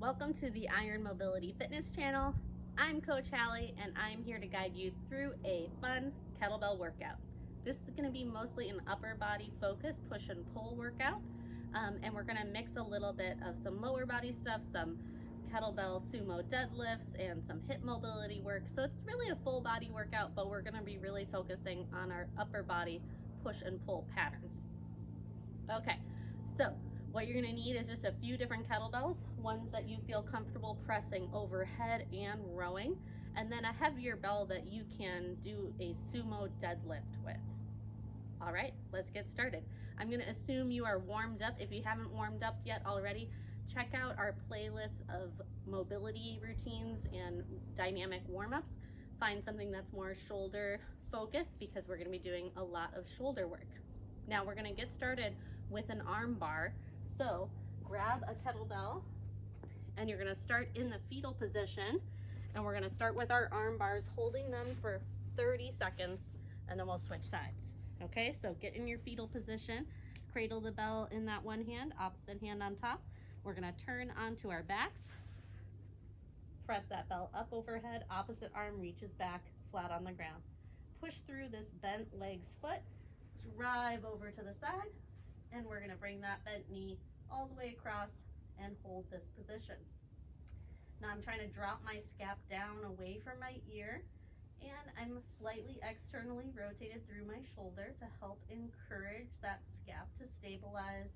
Welcome to the Iron Mobility Fitness channel. I'm Coach Hallie and I'm here to guide you through a fun kettlebell workout. This is going to be mostly an upper body focus push and pull workout, and we're going to mix a little bit of some lower body stuff, some kettlebell sumo deadlifts and some hip mobility work. So it's really a full body workout, but we're going to be really focusing on our upper body push and pull patterns. Okay, so what you're going to need is just a few different kettlebells, ones that you feel comfortable pressing overhead and rowing, and then a heavier bell that you can do a sumo deadlift with. All right, let's get started. I'm going to assume you are warmed up. If you haven't warmed up yet already, check out our playlist of mobility routines and dynamic warm-ups. Find something that's more shoulder focused because we're going to be doing a lot of shoulder work. Now we're going to get started with an arm bar. So grab a kettlebell and you're going to start in the fetal position, and we're going to start with our arm bars, holding them for 30 seconds, and then we'll switch sides. Okay, so get in your fetal position, cradle the bell in that one hand, opposite hand on top. We're going to turn onto our backs, press that bell up overhead, opposite arm reaches back flat on the ground. Push through this bent legs foot, drive over to the side, and we're going to bring that bent knee all the way across and hold this position. Now I'm trying to drop my scap down away from my ear, and I'm slightly externally rotated through my shoulder to help encourage that scap to stabilize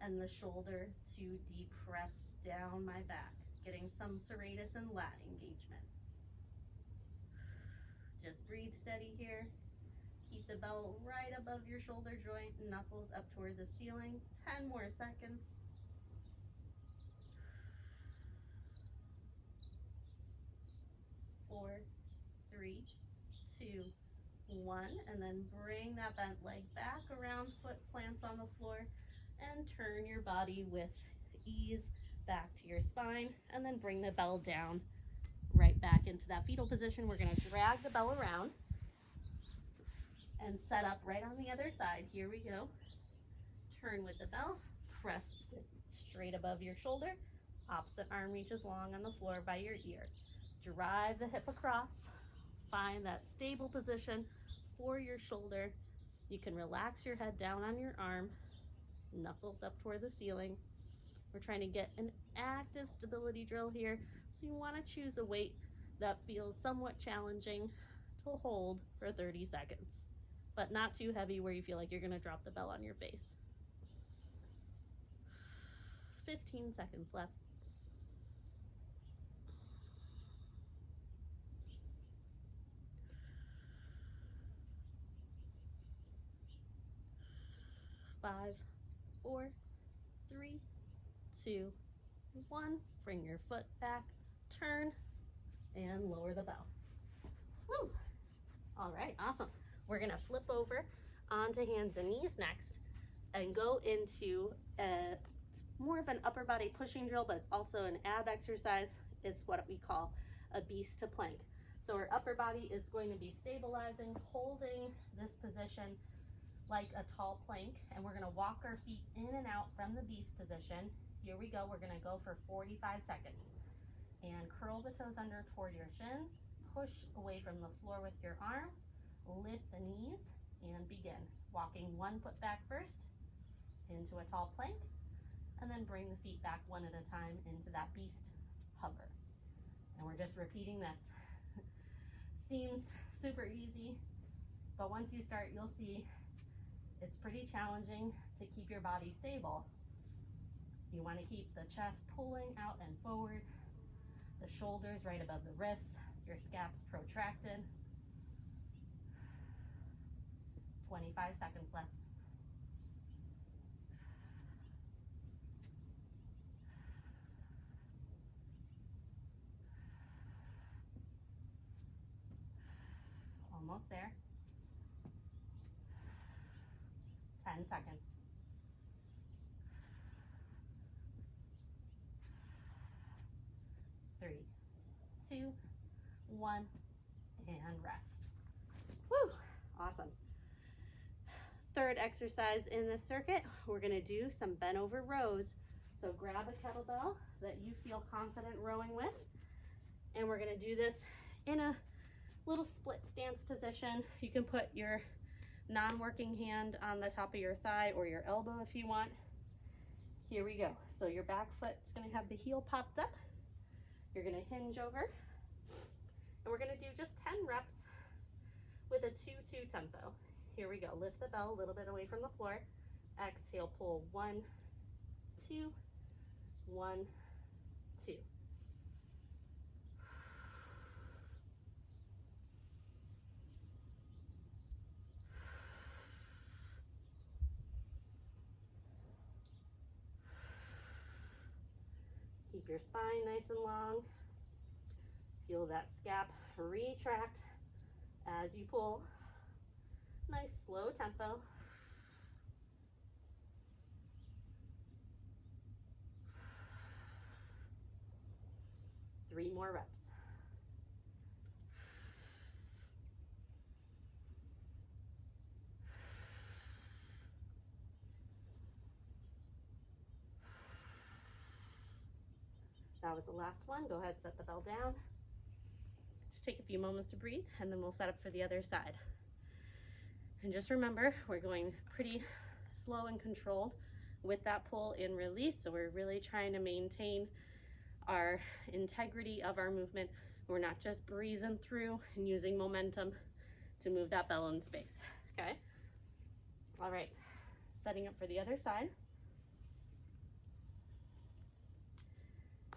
and the shoulder to depress down my back, getting some serratus and lat engagement. Just breathe steady here. Keep the bell right above your shoulder joint, knuckles up toward the ceiling. 10 more seconds. 4, 3, 2, 1, and then bring that bent leg back around, foot plants on the floor, and turn your body with ease back to your spine, and then bring the bell down right back into that fetal position. We're going to drag the bell around and set up right on the other side. Here we go. Turn with the bell, press straight above your shoulder, opposite arm reaches long on the floor by your ear. Drive the hip across, find that stable position for your shoulder. You can relax your head down on your arm, knuckles up toward the ceiling. We're trying to get an active stability drill here, so you want to choose a weight that feels somewhat challenging to hold for 30 seconds. But not too heavy where you feel like you're going to drop the bell on your face. 15 seconds left. Five, 4, 3, 2, 1. Bring your foot back, turn, and lower the bell. Woo! All right, awesome. We're going to flip over onto hands and knees next and go into it's more of an upper body pushing drill, but it's also an ab exercise. It's what we call a beast to plank. So our upper body is going to be stabilizing, holding this position like a tall plank, and we're going to walk our feet in and out from the beast position. Here we go. We're going to go for 45 seconds. And curl the toes under toward your shins, push away from the floor with your arms, lift the knees, and begin. Walking one foot back first into a tall plank, and then bring the feet back one at a time into that beast hover. And we're just repeating this. Seems super easy, but once you start, you'll see it's pretty challenging to keep your body stable. You want to keep the chest pulling out and forward, the shoulders right above the wrists, your scaps protracted. 25 seconds left. Almost there. 10 seconds. 3, 2, 1, and rest. Woo! Awesome. Third exercise in this circuit, we're going to do some bent over rows. So grab a kettlebell that you feel confident rowing with. And we're gonna do this in a little split stance position. You can put your non-working hand on the top of your thigh or your elbow if you want. Here we go. So your back foot's gonna have the heel popped up. You're gonna hinge over, and we're gonna do just 10 reps with a 2-2 tempo. Here we go. Lift the bell a little bit away from the floor. Exhale, pull 1, 2, 1, 2. Keep your spine nice and long. Feel that scap retract as you pull. Nice slow tempo. Three more reps. That was the last one. Go ahead, set the bell down. Just take a few moments to breathe, and then we'll set up for the other side. And just remember, we're going pretty slow and controlled with that pull and release. So we're really trying to maintain our integrity of our movement. We're not just breezing through and using momentum to move that bell in space, okay? All right, setting up for the other side.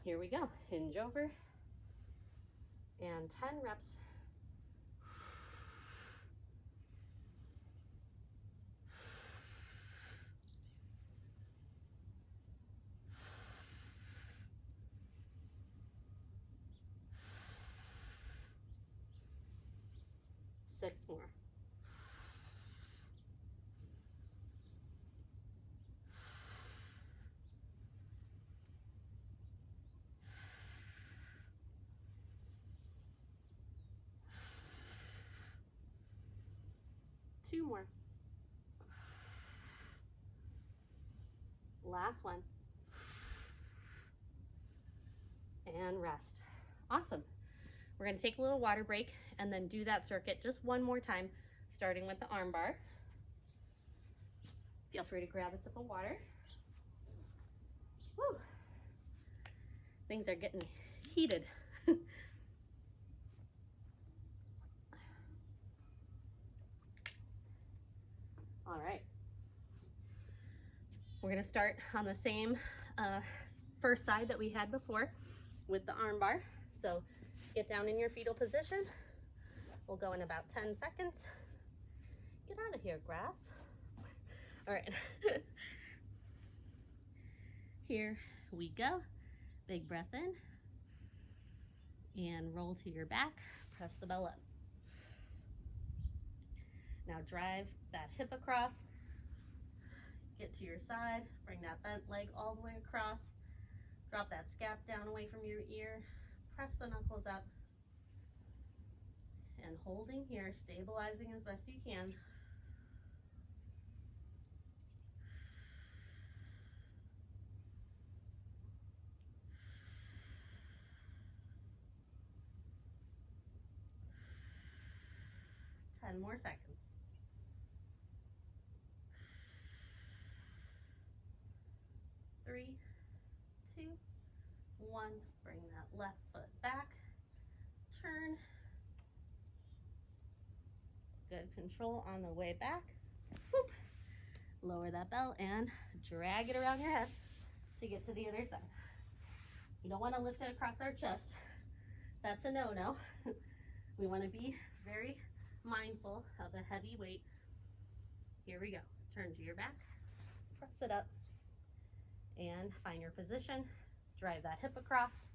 Here we go, hinge over, and 10 reps. Six more. Two more. Last one. And rest. Awesome. We're going to take a little water break and then do that circuit just one more time, starting with the arm bar. Feel free to grab a sip of water. Woo. Things are getting heated. All right. We're going to start on the same first side that we had before with the arm bar. So get down in your fetal position. We'll go in about 10 seconds. Get out of here, grass. All right. Here we go. Big breath in. And roll to your back. Press the bell up. Now drive that hip across. Get to your side. Bring that bent leg all the way across. Drop that scap down away from your ear. Press the knuckles up. And holding here, stabilizing as best you can. Ten more seconds. 3, 2, 1. Bring that left foot back. Turn. Good control on the way back. Whoop. Lower that bell and drag it around your head to get to the other side. You don't want to lift it across our chest. That's a no-no. We want to be very mindful of the heavy weight. Here we go. Turn to your back. Press it up. And find your position. Drive that hip across.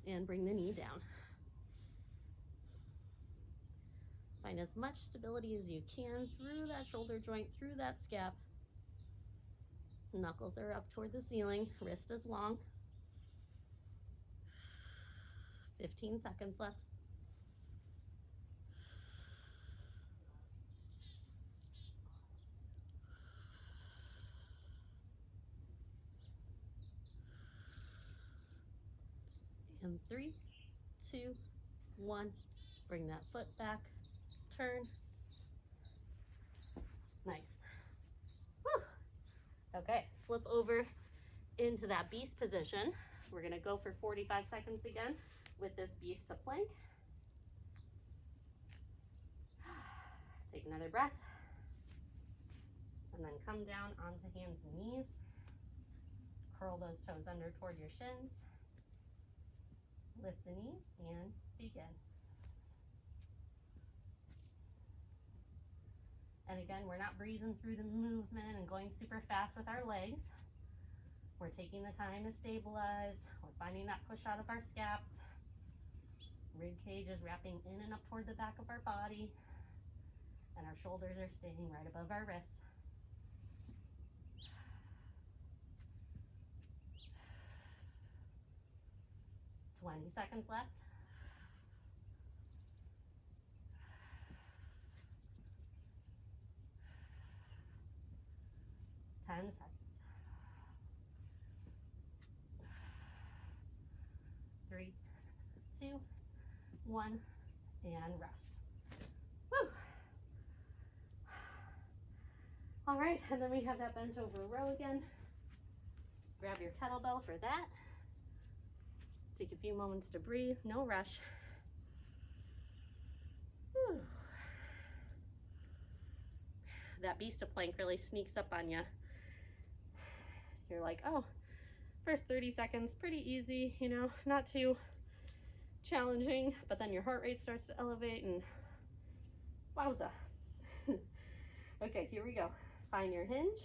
And bring the knee down. Find as much stability as you can through that shoulder joint, through that scap. Knuckles are up toward the ceiling. Wrist is long. 15 seconds left. And 3, 2, 1. Bring that foot back, turn. Nice. Whew. Okay, flip over into that beast position. We're gonna go for 45 seconds again with this beast to plank. Take another breath. And then come down onto hands and knees. Curl those toes under toward your shins. Lift the knees and begin. And again, we're not breezing through the movement and going super fast with our legs. We're taking the time to stabilize. We're finding that push out of our scaps. Rib cage is wrapping in and up toward the back of our body. And our shoulders are staying right above our wrists. 20 seconds left. 10 seconds. 3, 2, 1, and rest. Woo! All right, and then we have that bent over row again. Grab your kettlebell for that. Take a few moments to breathe, no rush. Whew. That beast of plank really sneaks up on you. You're like, oh, first 30 seconds, pretty easy, you know, not too challenging, but then your heart rate starts to elevate and wowza. Okay, here we go. Find your hinge.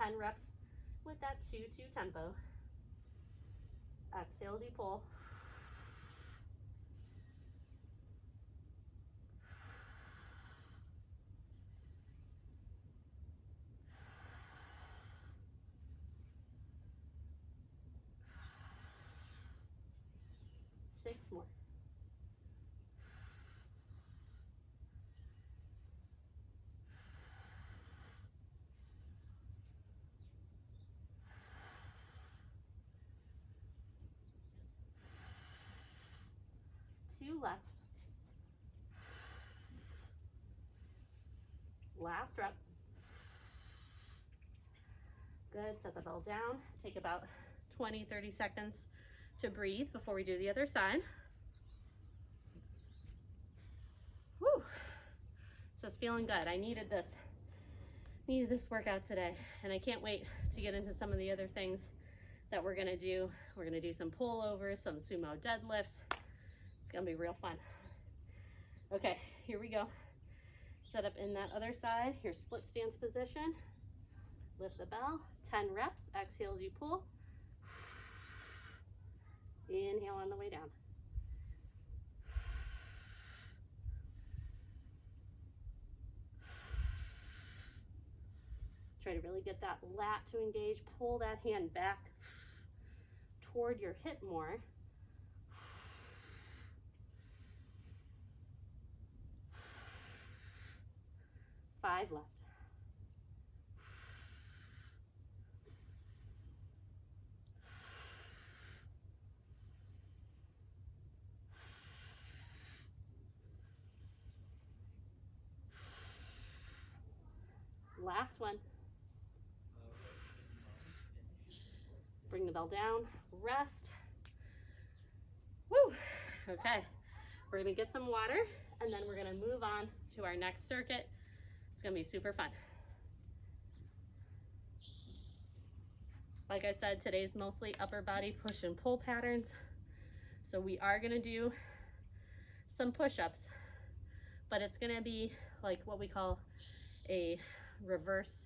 10 reps with that 2-2 tempo. Exhale as you pull. Six more. Two left. Last rep. Good, set the bell down. Take about 20-30 seconds to breathe before we do the other side. Whew. This is feeling good. I needed this workout today, and I can't wait to get into some of the other things that we're gonna do. We're gonna do some pullovers, some sumo deadlifts. It's gonna be real fun. Okay, here we go. Set up in that other side, your split stance position. Lift the bell, 10 reps. Exhale as you pull. Inhale on the way down. Try to really get that lat to engage. Pull that hand back toward your hip more. 5 left. Last one. Bring the bell down, rest. Woo! Okay, we're gonna get some water and then we're gonna move on to our next circuit. It's gonna be super fun. Like I said, today's mostly upper body push and pull patterns. So we are gonna do some push-ups, but it's gonna be like what we call a reverse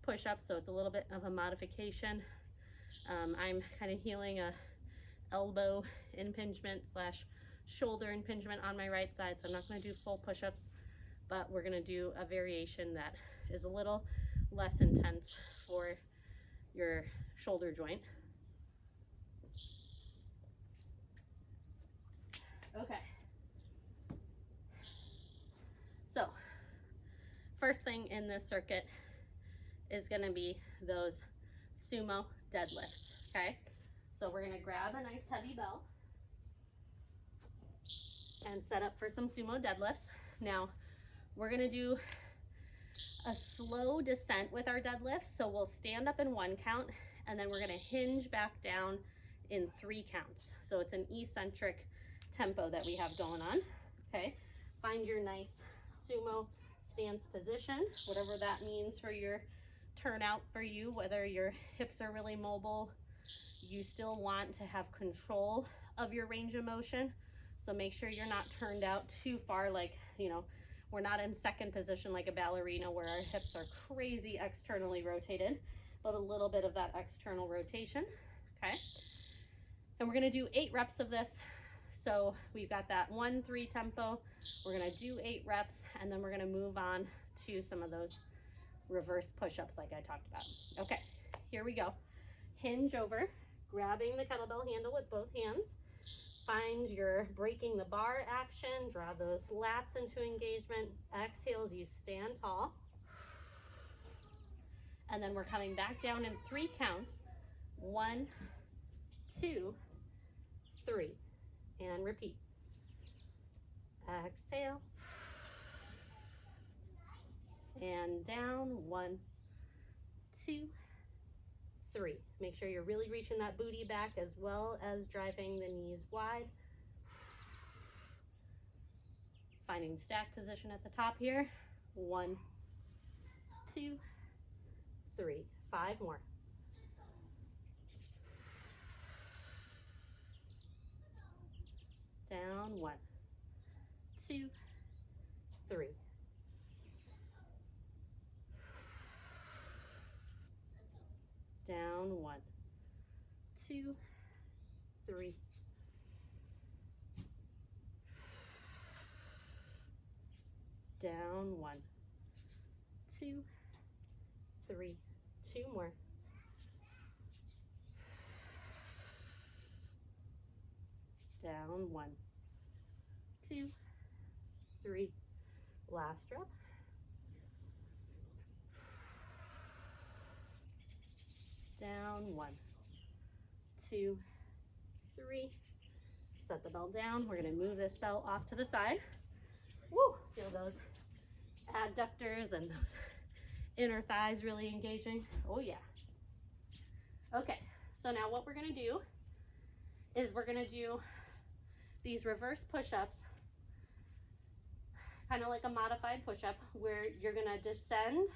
push-up. So it's a little bit of a modification. I'm kind of healing a elbow impingement slash shoulder impingement on my right side. So I'm not gonna do full push-ups, but we're gonna do a variation that is a little less intense for your shoulder joint. Okay. So first thing in this circuit is gonna be those sumo deadlifts, okay? So we're gonna grab a nice heavy bell and set up for some sumo deadlifts. Now, we're gonna do a slow descent with our deadlifts. So we'll stand up in 1 count, and then we're gonna hinge back down in 3 counts. So it's an eccentric tempo that we have going on, okay? Find your nice sumo stance position, whatever that means for your turnout for you, whether your hips are really mobile, you still want to have control of your range of motion. So make sure you're not turned out too far, like, you know, we're not in second position like a ballerina where our hips are crazy externally rotated, but a little bit of that external rotation, okay? And we're gonna do 8 reps of this. So we've got that 1-3 tempo. We're gonna do 8 reps, and then we're gonna move on to some of those reverse push-ups like I talked about. Okay, here we go. Hinge over, grabbing the kettlebell handle with both hands. Find your breaking the bar action, draw those lats into engagement. Exhale as you stand tall. And then we're coming back down in 3 counts. 1, 2, 3. And repeat. Exhale. And down. 1, 2, 3. Make sure you're really reaching that booty back as well as driving the knees wide. Finding stack position at the top here. 1, 2, 3. 5 more. Down. 1, 2, 3. Down. 1, 2, 3. Down. 1, 2, 3. 2 more. Down. 1, 2, 3. Last rep. Down. 1, 2, 3. Set the bell down. We're going to move this bell off to the side. Woo! Feel those adductors and those inner thighs really engaging. Oh yeah. Okay, so now what we're going to do is we're going to do these reverse push-ups, kind of like a modified push-up, where you're going to descend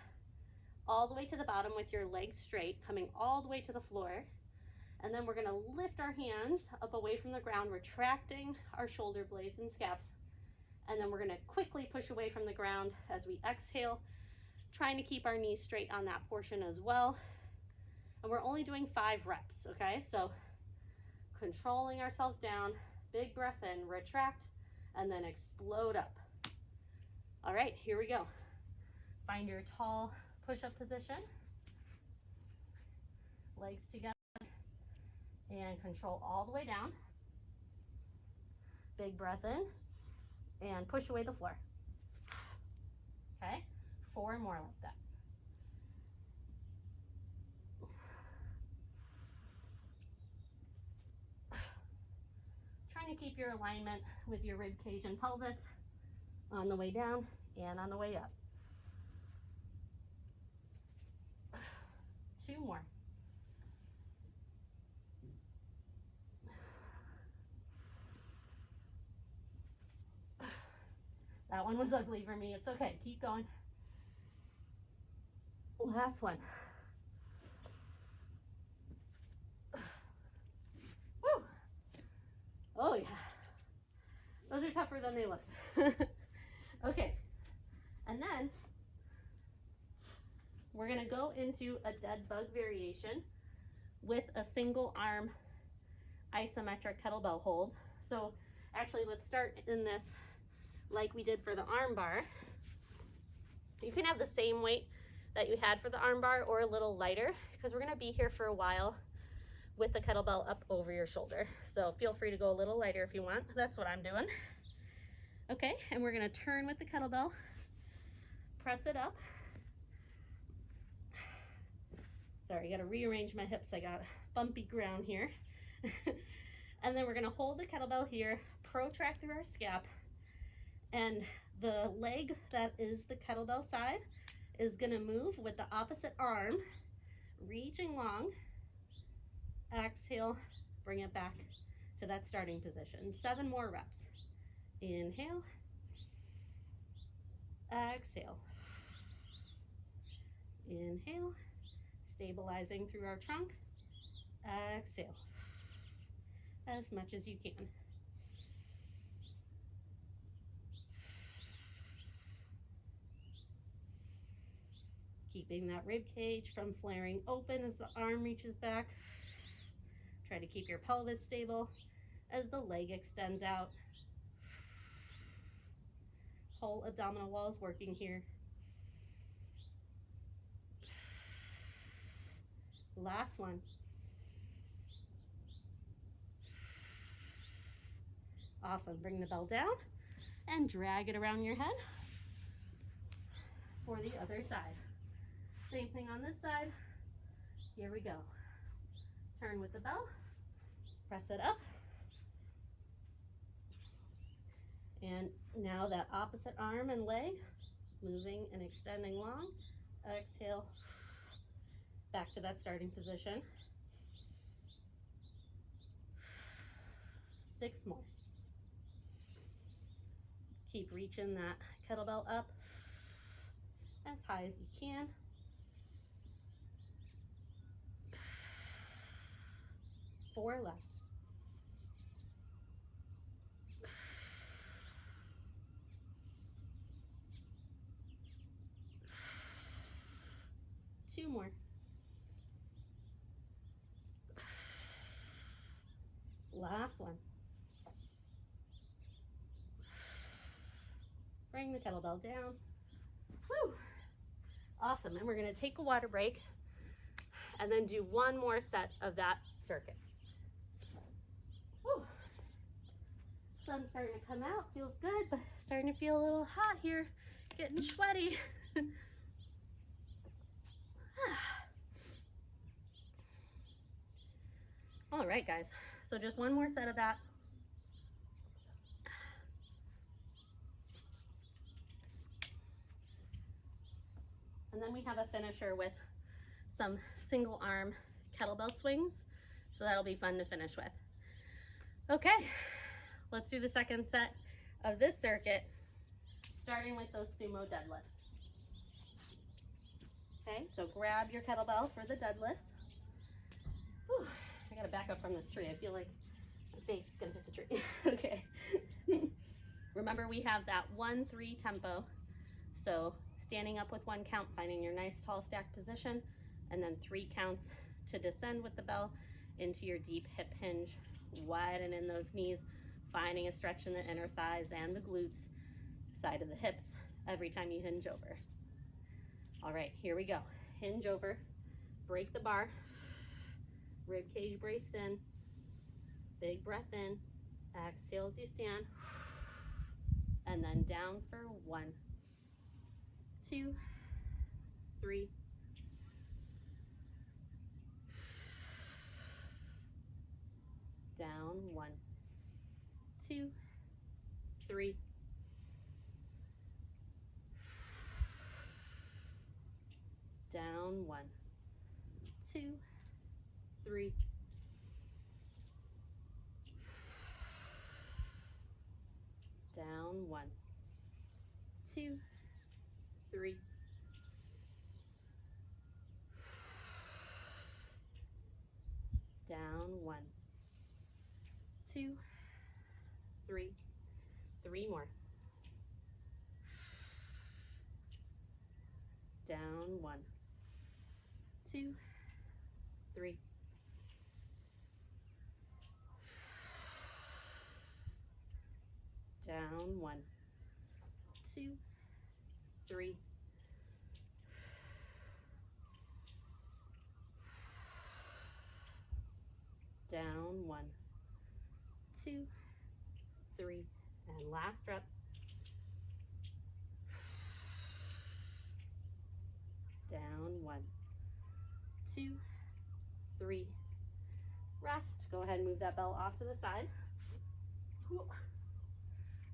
all the way to the bottom with your legs straight, coming all the way to the floor. And then we're going to lift our hands up away from the ground, retracting our shoulder blades and scaps. And then we're going to quickly push away from the ground as we exhale, trying to keep our knees straight on that portion as well. And we're only doing 5 reps, okay? So controlling ourselves down, big breath in, retract, and then explode up. All right, here we go. Find your tall push-up position. Legs together. And control all the way down. Big breath in. And push away the floor. Okay, 4 more like that. Trying to keep your alignment with your rib cage and pelvis on the way down and on the way up. 2 more. That one was ugly for me. It's okay. Keep going. Last one. Woo! Oh, yeah. Those are tougher than they look. Okay. And then we're going to go into a dead bug variation with a single arm isometric kettlebell hold. So actually, let's start in this like we did for the arm bar. You can have the same weight that you had for the arm bar or a little lighter, because we're going to be here for a while with the kettlebell up over your shoulder. So feel free to go a little lighter if you want. That's what I'm doing. Okay, and we're going to turn with the kettlebell, press it up. Sorry, I got to rearrange my hips. I got bumpy ground here. And then we're gonna hold the kettlebell here, protract through our scap, and the leg that is the kettlebell side is gonna move with the opposite arm, reaching long. Exhale, bring it back to that starting position. 7 more reps. Inhale, exhale, inhale, stabilizing through our trunk, exhale, as much as you can. Keeping that rib cage from flaring open as the arm reaches back. Try to keep your pelvis stable as the leg extends out. Whole abdominal wall is working here. Last one. Awesome. Bring the bell down and drag it around your head for the other side. Same thing on this side. Here we go. Turn with the bell. Press it up. And now that opposite arm and leg, moving and extending long. Exhale, back to that starting position. 6 more. Keep reaching that kettlebell up as high as you can. 4 left. 2 more. Last one. Bring the kettlebell down. Woo! Awesome. And we're going to take a water break and then do 1 more set of that circuit. Woo! Sun's starting to come out. Feels good, but starting to feel a little hot here. Getting sweaty. All right, guys. So just 1 more set of that. And then we have a finisher with some single arm kettlebell swings. So that'll be fun to finish with. Okay, let's do the second set of this circuit, starting with those sumo deadlifts. Okay, so grab your kettlebell for the deadlifts. Whew, I gotta back up from this tree. I feel like my face is gonna hit the tree. Okay. Remember, we have that 1-3 tempo. So standing up with 1 count, finding your nice tall stack position, and then 3 counts to descend with the bell into your deep hip hinge, widen in those knees, finding a stretch in the inner thighs and the glutes, side of the hips, every time you hinge over. All right, here we go. Hinge over, break the bar, rib cage braced in, big breath in, exhale as you stand, and then down for 1, 2, 3, down, 1, 2, 3, down, 1, 2, 3, down, 1, 2, 3, down, 1, 2, 3, 3 more, down, 1, 2, 3, down, 1, 2, 3, down, 1, 2, 3, and last rep. Down, 1, 2, 3, rest. Go ahead and move that bell off to the side.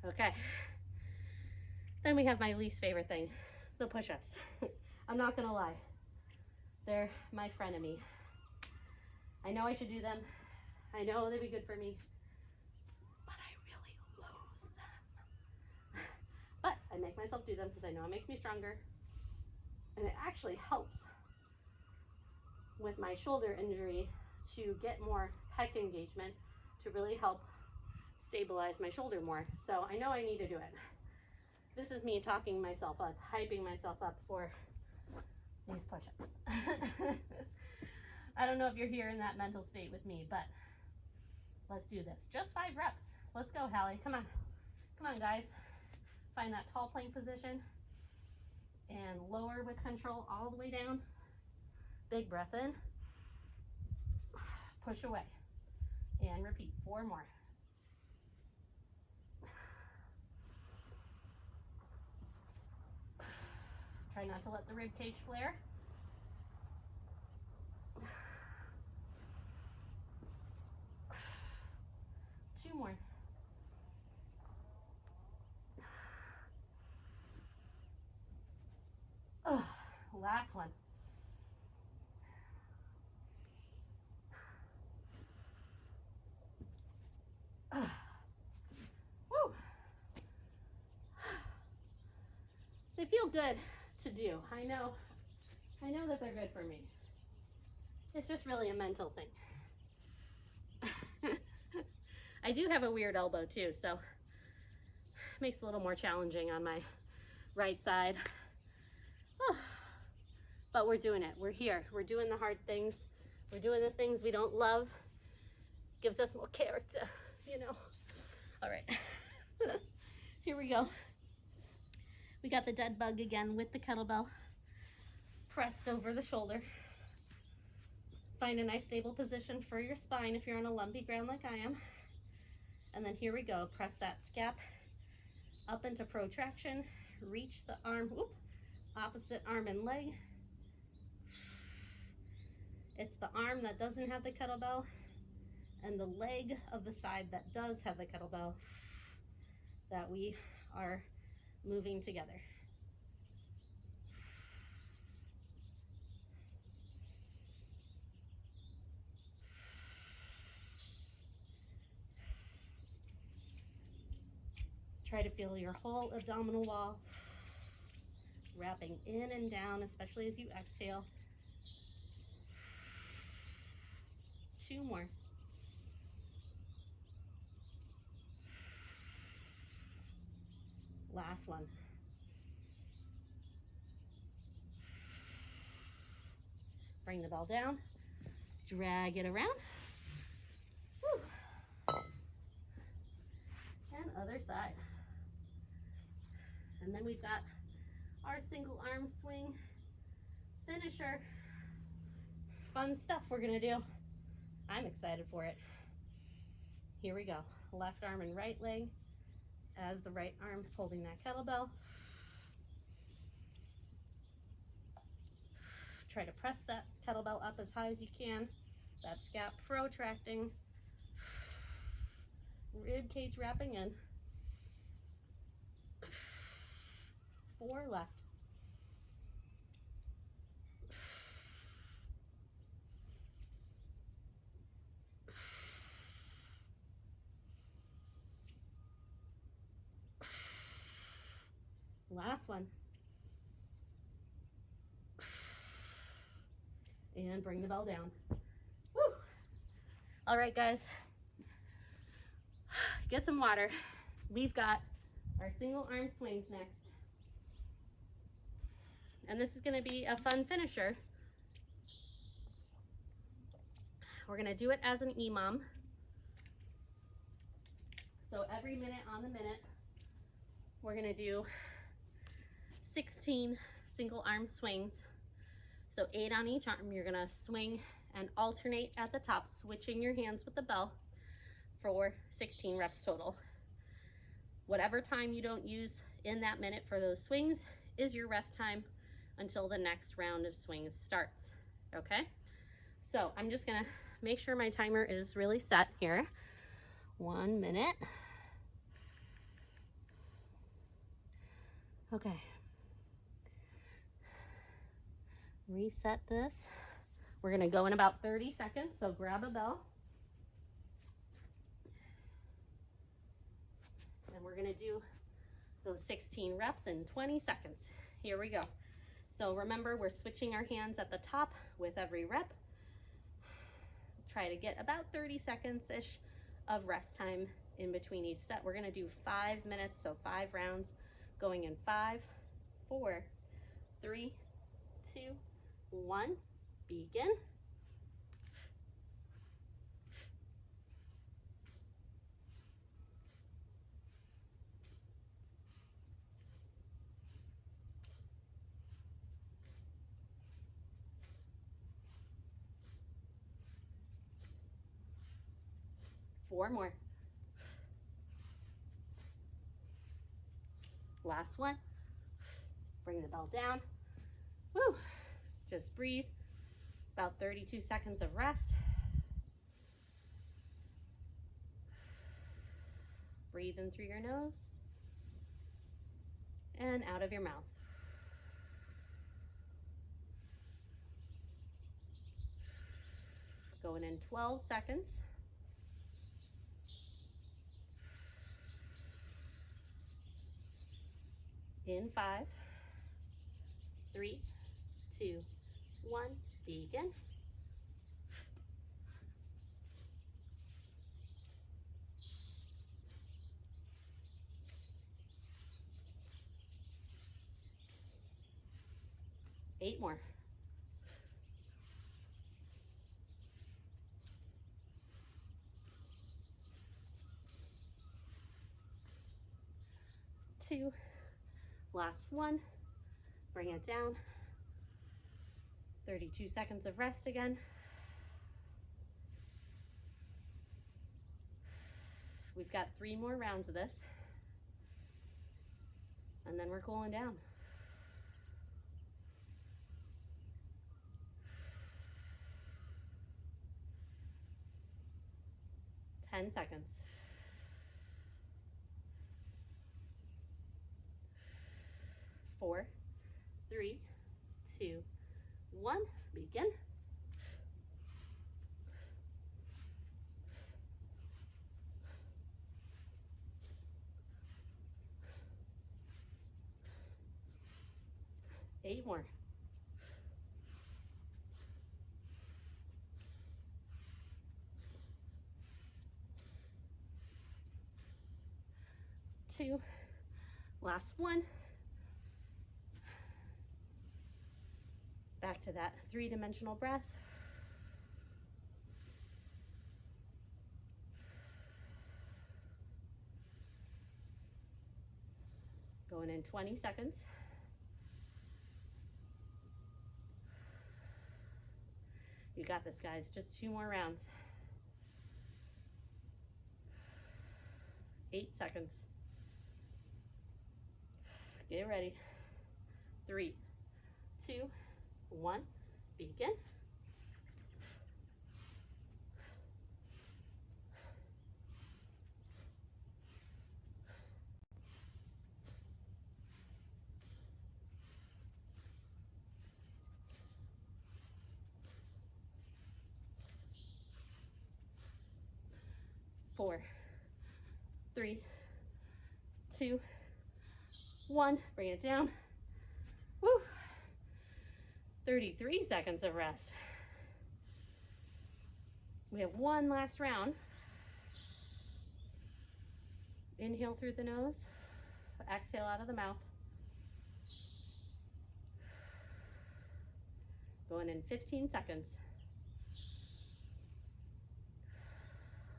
Okay. Then we have my least favorite thing, the push-ups. I'm not gonna lie, they're my frenemy. I know I should do them. I know they'd be good for me, but I really loathe them. But I make myself do them because I know it makes me stronger, and it actually helps with my shoulder injury to get more pec engagement to really help stabilize my shoulder more. So I know I need to do it. This is me talking myself up, hyping myself up for these push-ups. I don't know if you're here in that mental state with me, but let's do this. Just 5 reps. Let's go, Hallie. Come on. Come on, guys. Find that tall plank position and lower with control all the way down. Big breath in. Push away. And repeat. 4 more. Try not to let the rib cage flare. Two more. Last one. Woo. They feel good to do. I know that they're good for me. It's just really a mental thing. I do have a weird elbow too, so it makes it a little more challenging on my right side. But we're doing it. We're here. We're doing the hard things. We're doing the things we don't love. Gives us more character, you know. All right. Here we go. We got the dead bug again with the kettlebell pressed over the shoulder. Find a nice stable position for your spine if you're on a lumpy ground like I am. And then here we go. Press that scap up into protraction. Reach the arm, opposite arm and leg. It's the arm that doesn't have the kettlebell and the leg of the side that does have the kettlebell that we are moving together. Try to feel your whole abdominal wall wrapping in and down, especially as you exhale. 2 more. Last one. Bring the ball down, drag it around. Woo. And other side. And then we've got our single arm swing finisher. Fun stuff we're gonna do. I'm excited for it. Here we go. Left arm and right leg as the right arm is holding that kettlebell. Try to press that kettlebell up as high as you can. That scap protracting. Rib cage wrapping in. 4 left. Last one. And bring the bell down. Woo! All right, guys. Get some water. We've got our single arm swings next. And this is going to be a fun finisher. We're going to do it as an EMOM. So every minute on the minute, we're going to do 16 single arm swings. So 8 on each arm. You're gonna swing and alternate at the top, switching your hands with the bell for 16 reps total. Whatever time you don't use in that minute for those swings is your rest time until the next round of swings starts, okay? So I'm just gonna make sure my timer is really set here. 1 minute. Okay. Reset this. We're gonna go in about 30 seconds, so grab a bell. And we're gonna do those 16 reps in 20 seconds. Here we go. So remember, we're switching our hands at the top with every rep. Try to get about 30 seconds-ish of rest time in between each set. We're gonna do 5 minutes, so 5 rounds, going in 5, 4, 3, 2, 1, begin. Four more. Last one. Bring the bell down. Woo. Just breathe. About 32 seconds of rest. Breathe in through your nose and out of your mouth. Going in 12 seconds. In 5, 3, 2, 1, begin. Eight more. Two. Last one. Bring it down. 32 seconds of rest again. We've got 3 more rounds of this. And then we're cooling down. 10 seconds. 4, 3, 2, 1, begin. Eight more. 2, last one. Back to that 3-dimensional breath. Going in 20 seconds. You got this, guys. Just 2 more rounds. 8 seconds. Get ready. 3, 2, 1, begin. Four, 3, 2, 1. Bring it down. Woo. 33 seconds of rest. We have 1 last round. Inhale through the nose, exhale out of the mouth. Going in 15 seconds.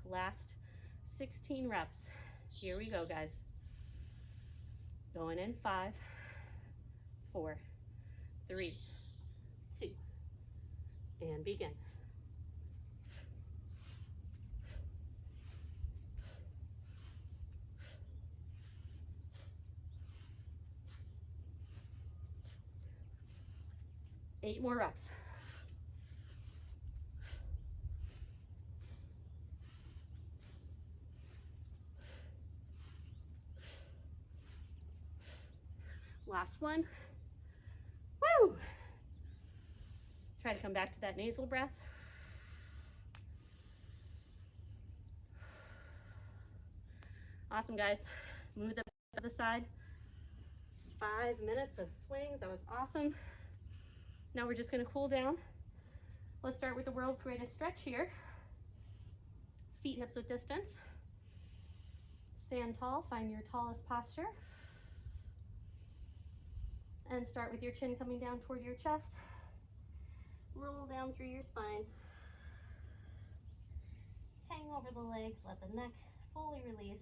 Last 16 reps. Here we go, guys. Going in 5, 4, 3, 2, and begin. Eight more reps. Last one. Woo! Try to come back to that nasal breath. Awesome, guys. Move the to the side. 5 minutes of swings. That was awesome. Now we're just going to cool down. Let's start with the world's greatest stretch here. Feet hips width distance. Stand tall. Find your tallest posture. And start with your chin coming down toward your chest. Roll down through your spine. Hang over the legs. Let the neck fully release.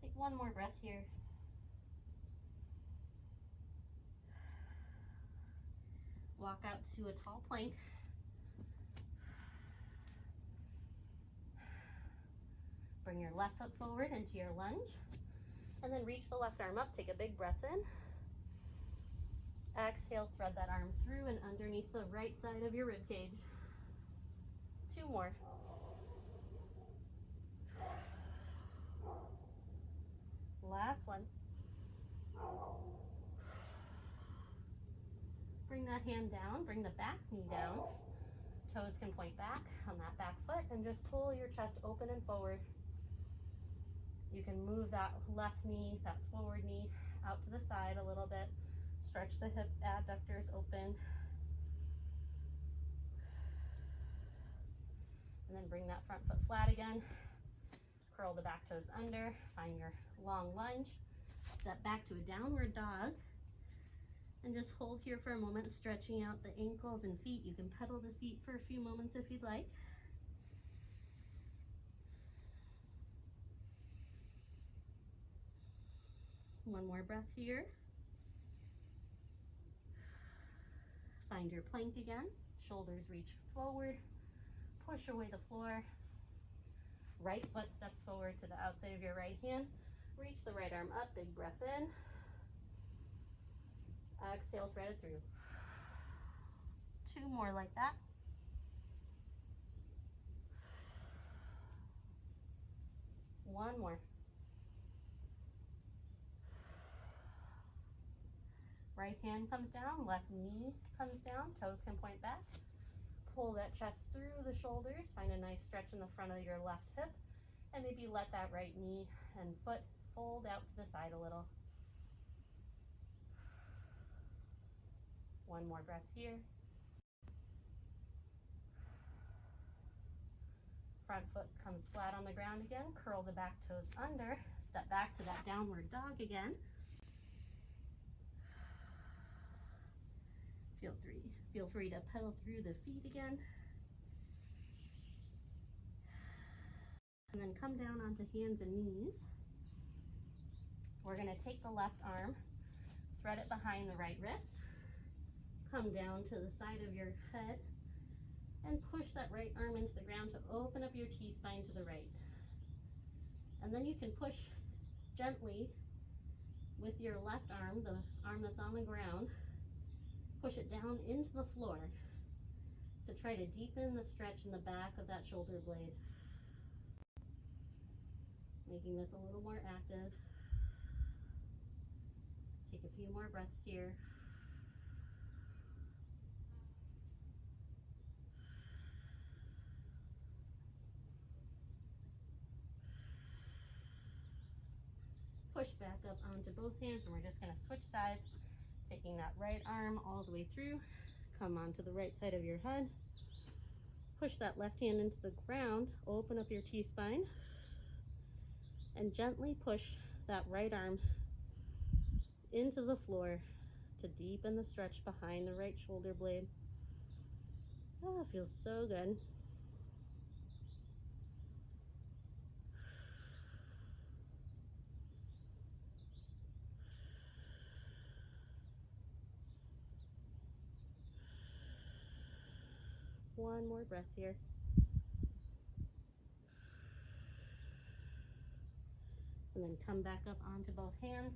Take one more breath here. Walk out to a tall plank. Bring your left foot forward into your lunge. And then reach the left arm up. Take a big breath in. Exhale, thread that arm through and underneath the right side of your rib cage. 2 more. Last one. Bring that hand down, bring the back knee down. Toes can point back on that back foot and just pull your chest open and forward. You can move that left knee, that forward knee out to the side a little bit. Stretch the hip adductors open. And then bring that front foot flat again. Curl the back toes under. Find your long lunge. Step back to a downward dog. And just hold here for a moment, stretching out the ankles and feet. You can pedal the feet for a few moments if you'd like. One more breath here. Find your plank again. Shoulders reach forward. Push away the floor. Right foot steps forward to the outside of your right hand. Reach the right arm up. Big breath in. Exhale, thread it through. 2 more like that. One more. Right hand comes down, left knee comes down, toes can point back. Pull that chest through the shoulders. Find a nice stretch in the front of your left hip. And maybe let that right knee and foot fold out to the side a little. One more breath here. Front foot comes flat on the ground again. Curl the back toes under. Step back to that downward dog again. Feel free to pedal through the feet again. And then come down onto hands and knees. We're going to take the left arm, thread it behind the right wrist. Come down to the side of your head and push that right arm into the ground to open up your T-spine to the right. And then you can push gently with your left arm, the arm that's on the ground, push it down into the floor to try to deepen the stretch in the back of that shoulder blade. Making this a little more active. Take a few more breaths here. Push back up onto both hands, and we're just going to switch sides, taking that right arm all the way through. Come onto the right side of your head. Push that left hand into the ground, open up your T-spine, and gently push that right arm into the floor to deepen the stretch behind the right shoulder blade. Oh, it feels so good. One more breath here. And then come back up onto both hands.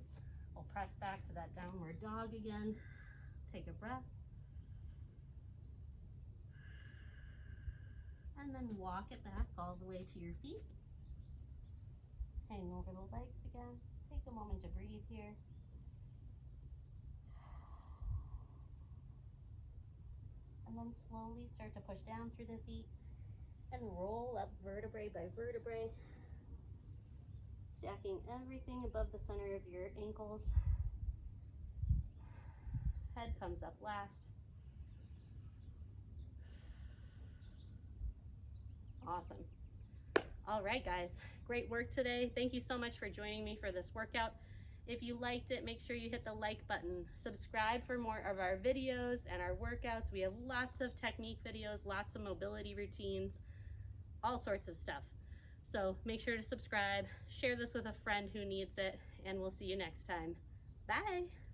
We'll press back to that downward dog again. Take a breath. And then walk it back all the way to your feet. Hang over the legs again. Take a moment to breathe here. And then slowly start to push down through the feet and roll up vertebrae by vertebrae, stacking everything above the center of your ankles. Head comes up last. Awesome. All right, guys, great work today. Thank you so much for joining me for this workout. If you liked it, make sure you hit the like button. Subscribe for more of our videos and our workouts. We have lots of technique videos, lots of mobility routines, all sorts of stuff. So make sure to subscribe, share this with a friend who needs it, and we'll see you next time. Bye.